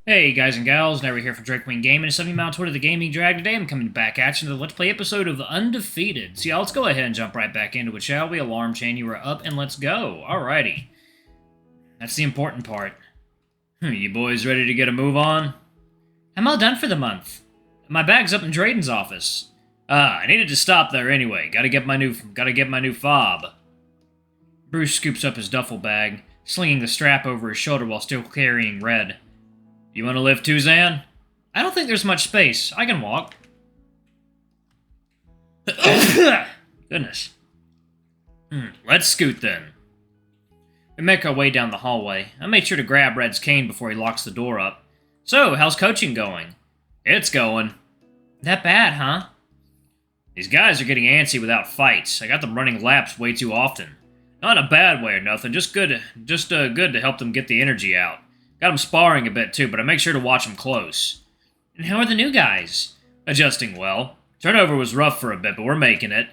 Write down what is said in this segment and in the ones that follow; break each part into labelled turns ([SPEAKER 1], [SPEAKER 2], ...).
[SPEAKER 1] Hey guys and gals, Never here for Drake Queen Gaming and something about Twitter the Gaming Drag. Today I'm coming back at you to the Let's Play episode of Undefeated. So yeah, let's go ahead and jump right back into it, shall we? Alarm chain, you are up and let's go. Alrighty. That's the important part. You boys ready to get a move on? I'm all done for the month. My bag's up in Drayden's office. I needed to stop there anyway. Gotta get my new fob. Bruce scoops up his duffel bag, slinging the strap over his shoulder while still carrying Red. You want to lift too, Zan? I don't think there's much space. I can walk. Goodness. Let's scoot then. We make our way down the hallway. I made sure to grab Red's cane before he locks the door up. So, how's coaching going? It's going. That bad, huh? These guys are getting antsy without fights. I got them running laps way too often. Not in a bad way or nothing, just good to help them get the energy out. Got them sparring a bit too, but I make sure to watch them close. And how are the new guys? Adjusting well. Turnover was rough for a bit, but we're making it.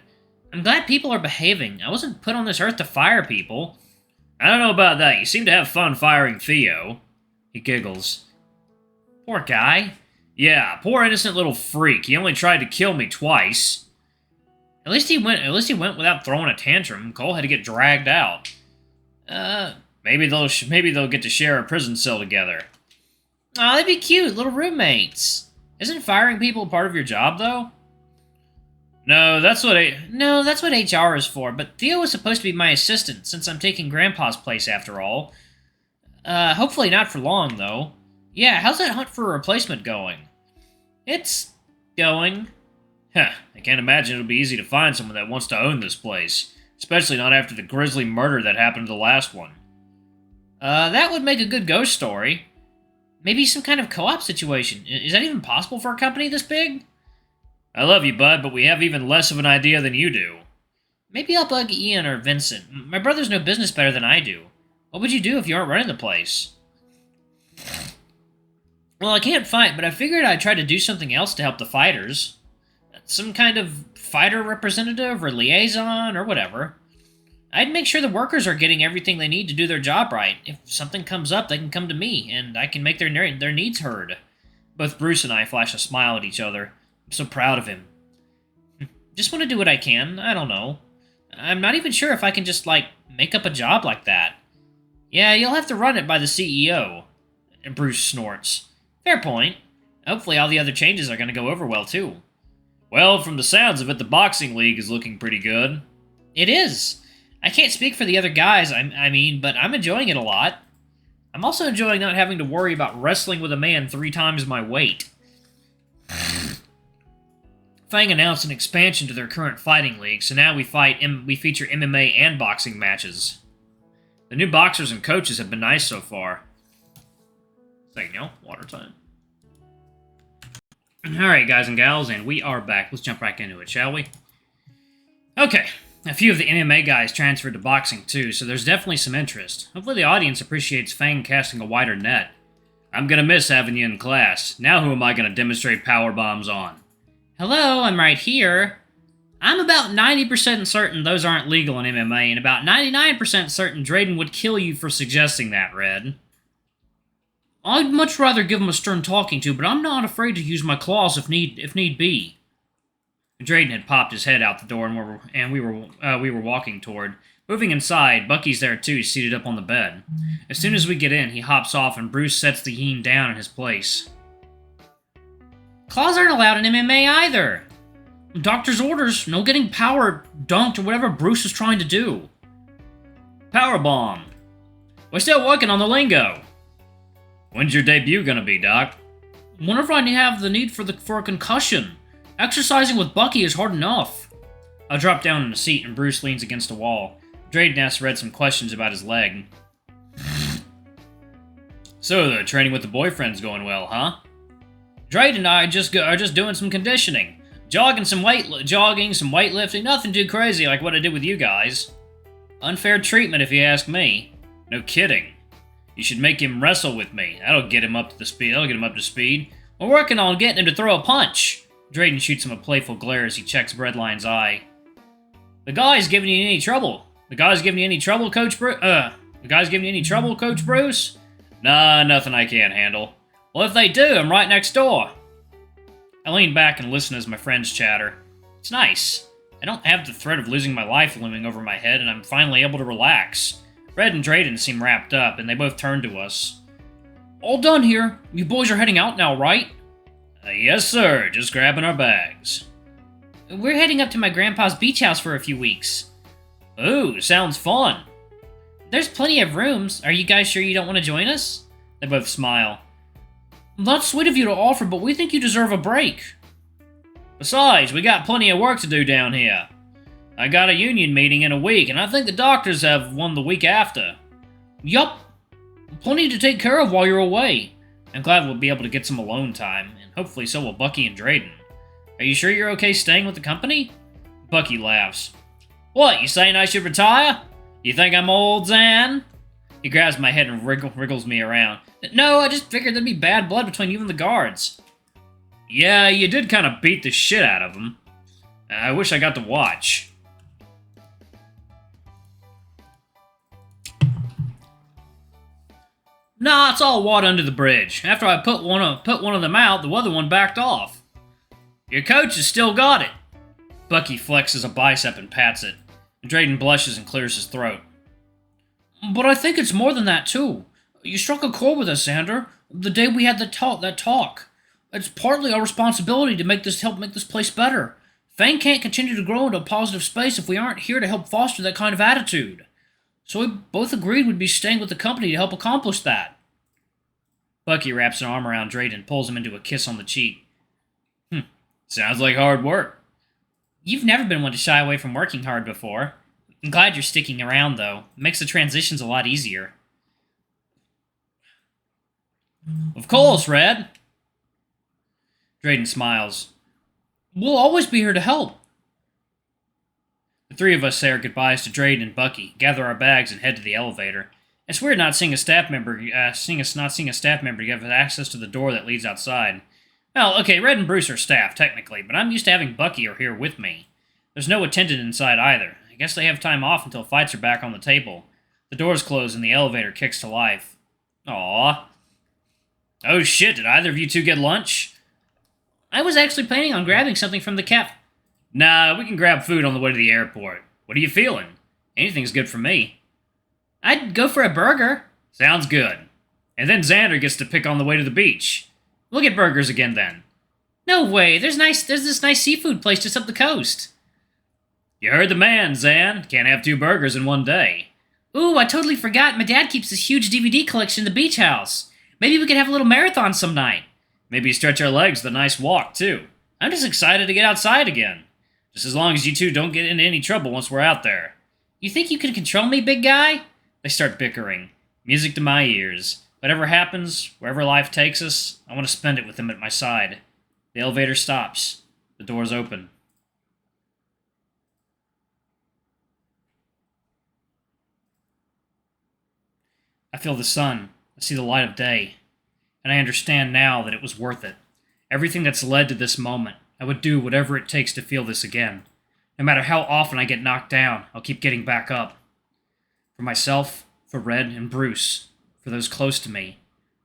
[SPEAKER 1] I'm glad people are behaving. I wasn't put on this earth to fire people. I don't know about that. You seem to have fun firing Theo. He giggles. Poor guy. Yeah, poor innocent little freak. He only tried to kill me twice. At least he went without throwing a tantrum. Cole had to get dragged out. Maybe they'll get to share a prison cell together. Aw, that'd be cute, little roommates. Isn't firing people part of your job, though? No, that's what HR is for, but Theo was supposed to be my assistant, since I'm taking Grandpa's place after all. Hopefully not for long, though. Yeah, how's that hunt for a replacement going? It's going. I can't imagine it'll be easy to find someone that wants to own this place, especially not after the grisly murder that happened to the last one. That would make a good ghost story. Maybe some kind of co-op situation. Is that even possible for a company this big? I love you, bud, but we have even less of an idea than you do. Maybe I'll bug Ian or Vincent. My brothers know business better than I do. What would you do if you aren't running the place? Well, I can't fight, but I figured I'd try to do something else to help the fighters. Some kind of fighter representative or liaison or whatever. I'd make sure the workers are getting everything they need to do their job right. If something comes up, they can come to me, and I can make their needs heard. Both Bruce and I flash a smile at each other. I'm so proud of him. Just want to do what I can. I don't know. I'm not even sure if I can just, make up a job like that. Yeah, you'll have to run it by the CEO. And Bruce snorts. Fair point. Hopefully all the other changes are going to go over well, too. Well, from the sounds of it, the boxing league is looking pretty good. It is. I can't speak for the other guys, I mean, but I'm enjoying it a lot. I'm also enjoying not having to worry about wrestling with a man 3 times my weight. Fang announced an expansion to their current fighting league, so now we feature MMA and boxing matches. The new boxers and coaches have been nice so far. Water time. Alright, guys and gals, and we are back. Let's jump right into it, shall we? Okay. A few of the MMA guys transferred to boxing too, so there's definitely some interest. Hopefully the audience appreciates Fang casting a wider net. I'm gonna miss having you in class. Now who am I gonna demonstrate power bombs on? Hello, I'm right here. I'm about 90% certain those aren't legal in MMA, and about 99% certain Drayden would kill you for suggesting that, Red. I'd much rather give him a stern talking to, but I'm not afraid to use my claws if need be. Drayden had popped his head out the door, and we were walking toward. Moving inside, Bucky's there too, seated up on the bed. As soon as we get in, he hops off, and Bruce sets the Yeen down in his place. Claws aren't allowed in MMA either. Doctor's orders, no getting power dunked or whatever Bruce is trying to do. Power bomb. We're still working on the lingo. When's your debut gonna be, Doc? Whenever I have the need for a concussion. Exercising with Bucky is hard enough. I drop down in the seat and Bruce leans against a wall. Drayden asks Red some questions about his leg. So, the training with the boyfriend's going well, huh? Drayden and I are just doing some conditioning. Jogging, some weightlifting, nothing too crazy like what I did with you guys. Unfair treatment if you ask me. No kidding. You should make him wrestle with me. That'll get him up to speed. We're working on getting him to throw a punch. Drayden shoots him a playful glare as he checks Breadline's eye. The guy's giving you any trouble? Coach Bruce? Nah, nothing I can't handle. Well, if they do, I'm right next door. I lean back and listen as my friends chatter. It's nice. I don't have the threat of losing my life looming over my head, and I'm finally able to relax. Red and Drayden seem wrapped up, and they both turn to us. All done here. You boys are heading out now, right? Yes, sir. Just grabbing our bags. We're heading up to my grandpa's beach house for a few weeks. Ooh, sounds fun. There's plenty of rooms. Are you guys sure you don't want to join us? They both smile. That's sweet of you to offer, but we think you deserve a break. Besides, we got plenty of work to do down here. I got a union meeting in a week, and I think the doctors have one the week after. Yup. Plenty to take care of while you're away. I'm glad we'll be able to get some alone time, and hopefully so will Bucky and Drayden. Are you sure you're okay staying with the company? Bucky laughs. What, you saying I should retire? You think I'm old, Zan? He grabs my head and wriggles me around. No, I just figured there'd be bad blood between you and the guards. Yeah, you did kind of beat the shit out of them. I wish I got to watch. Nah, it's all water under the bridge. After I put one of them out, the other one backed off. Your coach has still got it. Bucky flexes a bicep and pats it. Drayden blushes and clears his throat. But I think it's more than that, too. You struck a chord with us, Xander, the day we had that talk. It's partly our responsibility to help make this place better. Fang can't continue to grow into a positive space if we aren't here to help foster that kind of attitude. So we both agreed we'd be staying with the company to help accomplish that. Bucky wraps an arm around Drayden and pulls him into a kiss on the cheek. Sounds like hard work. You've never been one to shy away from working hard before. I'm glad you're sticking around, though. It makes the transitions a lot easier. Of course, Red. Drayden smiles. We'll always be here to help. The three of us say our goodbyes to Drayden and Bucky, gather our bags, and head to the elevator. It's weird not seeing a staff member give us access to the door that leads outside. Well, okay, Red and Bruce are staff, technically, but I'm used to having Bucky here with me. There's no attendant inside either. I guess they have time off until fights are back on the table. The doors close and the elevator kicks to life. Aww. Oh shit, did either of you two get lunch? I was actually planning on grabbing something from the Nah, we can grab food on the way to the airport. What are you feeling? Anything's good for me. I'd go for a burger. Sounds good. And then Xander gets to pick on the way to the beach. We'll get burgers again then. No way, there's this nice seafood place just up the coast. You heard the man, Zan. Can't have 2 burgers in one day. Ooh, I totally forgot. My dad keeps this huge DVD collection in the beach house. Maybe we could have a little marathon some night. Maybe stretch our legs with a nice walk, too. I'm just excited to get outside again. Just as long as you two don't get into any trouble once we're out there. You think you can control me, big guy? They start bickering. Music to my ears. Whatever happens, wherever life takes us, I want to spend it with him at my side. The elevator stops. The doors open. I feel the sun. I see the light of day. And I understand now that it was worth it. Everything that's led to this moment, I would do whatever it takes to feel this again. No matter how often I get knocked down, I'll keep getting back up. For myself, for Red and Bruce, for those close to me,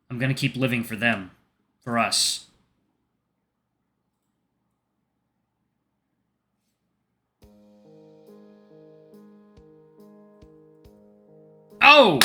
[SPEAKER 1] I'm going to keep living for them. For us. Oh!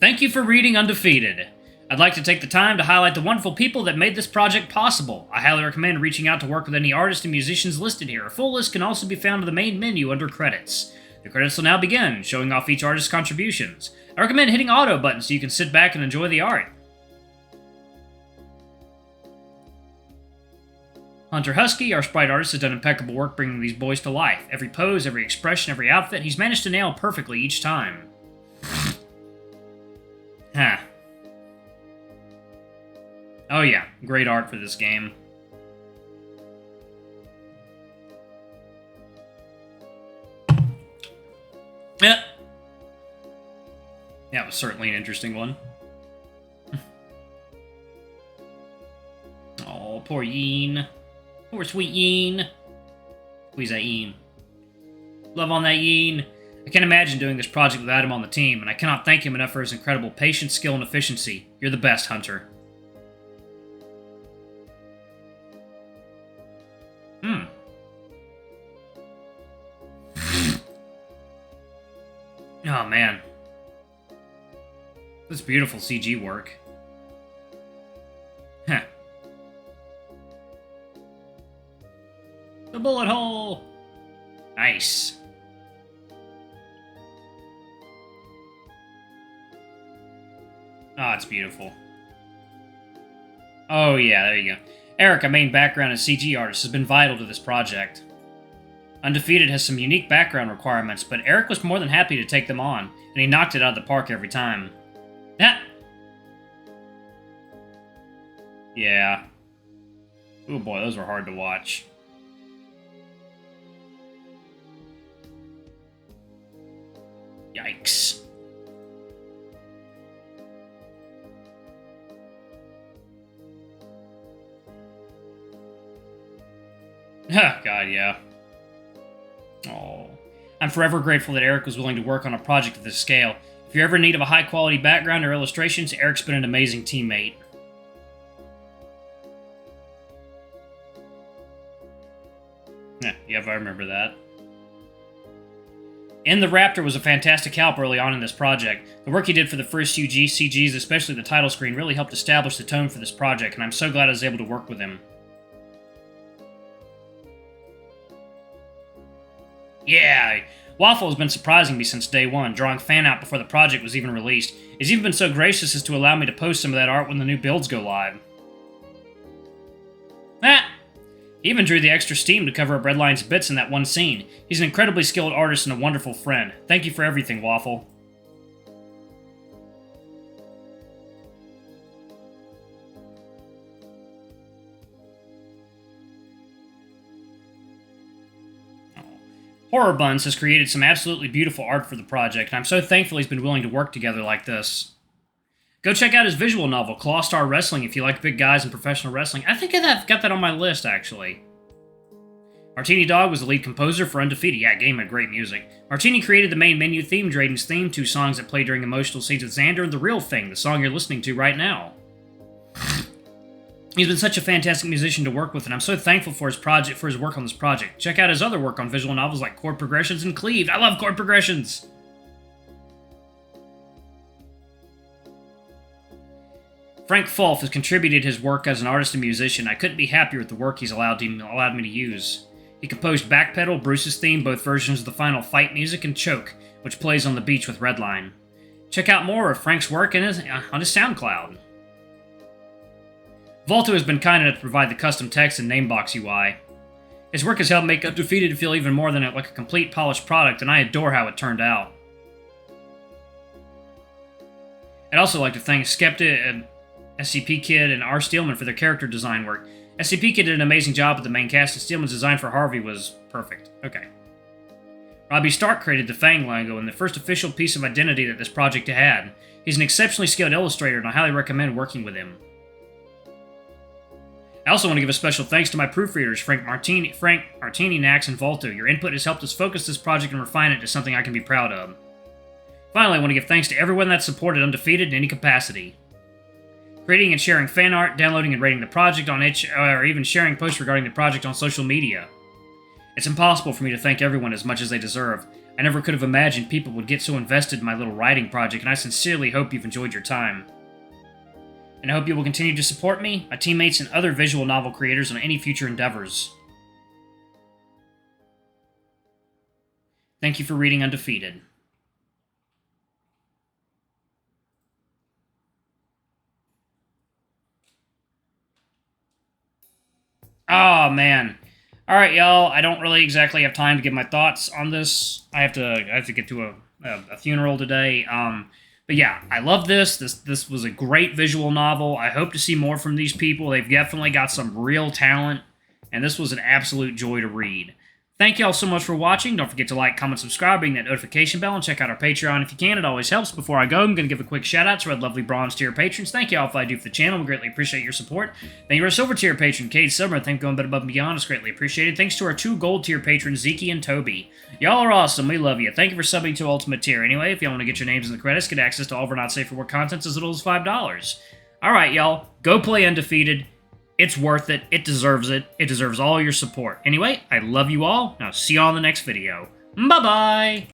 [SPEAKER 1] Thank you for reading Undefeated. I'd like to take the time to highlight the wonderful people that made this project possible. I highly recommend reaching out to work with any artists and musicians listed here. A full list can also be found in the main menu under Credits. The credits will now begin, showing off each artist's contributions. I recommend hitting auto button so you can sit back and enjoy the art. Hunter Husky, our sprite artist, has done impeccable work bringing these boys to life. Every pose, every expression, every outfit, he's managed to nail perfectly each time. Huh. Oh yeah, great art for this game. Yeah. That was certainly an interesting one. Oh, poor Yeen. Poor sweet Yeen. Squeeze that Yeen. Love on that Yeen. I can't imagine doing this project without him on the team, and I cannot thank him enough for his incredible patience, skill, and efficiency. You're the best, Hunter. Oh, man. That's beautiful CG work. Huh. The bullet hole! Nice. Oh, it's beautiful. Oh, yeah, there you go. Eric, a main background and CG artist, has been vital to this project. Undefeated has some unique background requirements, but Eric was more than happy to take them on, and he knocked it out of the park every time. Ah! Yeah. Oh boy, those were hard to watch. Yikes. Oh, God, yeah. Oh. I'm forever grateful that Eric was willing to work on a project of this scale. If you're ever in need of a high-quality background or illustrations, Eric's been an amazing teammate. Yep, I remember that. And the Raptor was a fantastic help early on in this project. The work he did for the first few CGs, especially the title screen, really helped establish the tone for this project, and I'm so glad I was able to work with him. Yeah, Waffle has been surprising me since day one, drawing fan art before the project was even released. He's even been so gracious as to allow me to post some of that art when the new builds go live. He even drew the extra steam to cover up Redline's bits in that one scene. He's an incredibly skilled artist and a wonderful friend. Thank you for everything, Waffle. Horror Buns has created some absolutely beautiful art for the project, and I'm so thankful he's been willing to work together like this. Go check out his visual novel, Claw Star Wrestling, if you like big guys and professional wrestling. I think I've got that on my list, actually. Martini Dog was the lead composer for Undefeated. Yeah, game had great music. Martini created the main menu theme, Drayden's theme, 2 songs that play during emotional scenes with Xander, and The Real Thing, the song you're listening to right now. He's been such a fantastic musician to work with, and I'm so thankful for his work on this project. Check out his other work on visual novels like Chord Progressions and Cleaved. I love chord progressions! Frank Fulf has contributed his work as an artist and musician. I couldn't be happier with the work he's allowed me to use. He composed Backpedal, Bruce's theme, both versions of the final fight music, and Choke, which plays on the beach with Redline. Check out more of Frank's work on his SoundCloud. Volto has been kind enough to provide the custom text and namebox UI. His work has helped make Undefeated feel even more than like a complete polished product, and I adore how it turned out. I'd also like to thank Skepta, SCP Kid, and R. Steelman for their character design work. SCP Kid did an amazing job with the main cast, and Steelman's design for Harvey was perfect. Okay. Robbie Stark created the Fang logo and the first official piece of identity that this project had. He's an exceptionally skilled illustrator, and I highly recommend working with him. I also want to give a special thanks to my proofreaders, Frank Martini, Nax, and Volto. Your input has helped us focus this project and refine it to something I can be proud of. Finally, I want to give thanks to everyone that supported Undefeated in any capacity. Creating and sharing fan art, downloading and rating the project on itch, or even sharing posts regarding the project on social media. It's impossible for me to thank everyone as much as they deserve. I never could have imagined people would get so invested in my little writing project, and I sincerely hope you've enjoyed your time. And I hope you will continue to support me, my teammates, and other visual novel creators on any future endeavors. Thank you for reading Undefeated. Oh, man. Alright, y'all. I don't really exactly have time to give my thoughts on this. I have to get to a funeral today. But yeah, I love this. This was a great visual novel. I hope to see more from these people. They've definitely got some real talent, and this was an absolute joy to read. Thank y'all so much for watching. Don't forget to like, comment, subscribe, ring that notification bell, and check out our Patreon if you can. It always helps. Before I go, I'm going to give a quick shout out to our lovely bronze tier patrons. Thank y'all for all I do for the channel. We greatly appreciate your support. Thank you to our silver tier patron, Cade Summer. Thank you for going above and beyond. It's greatly appreciated. Thanks to our 2 gold tier patrons, Zeke and Toby. Y'all are awesome. We love you. Thank you for subbing to Ultimate Tier. Anyway, if y'all want to get your names in the credits, get access to all of our not safe for work contents as little as $5. Alright, y'all. Go play Undefeated. It's worth it. It deserves it. It deserves all your support. Anyway, I love you all, and I'll see you all in the next video. Bye-bye!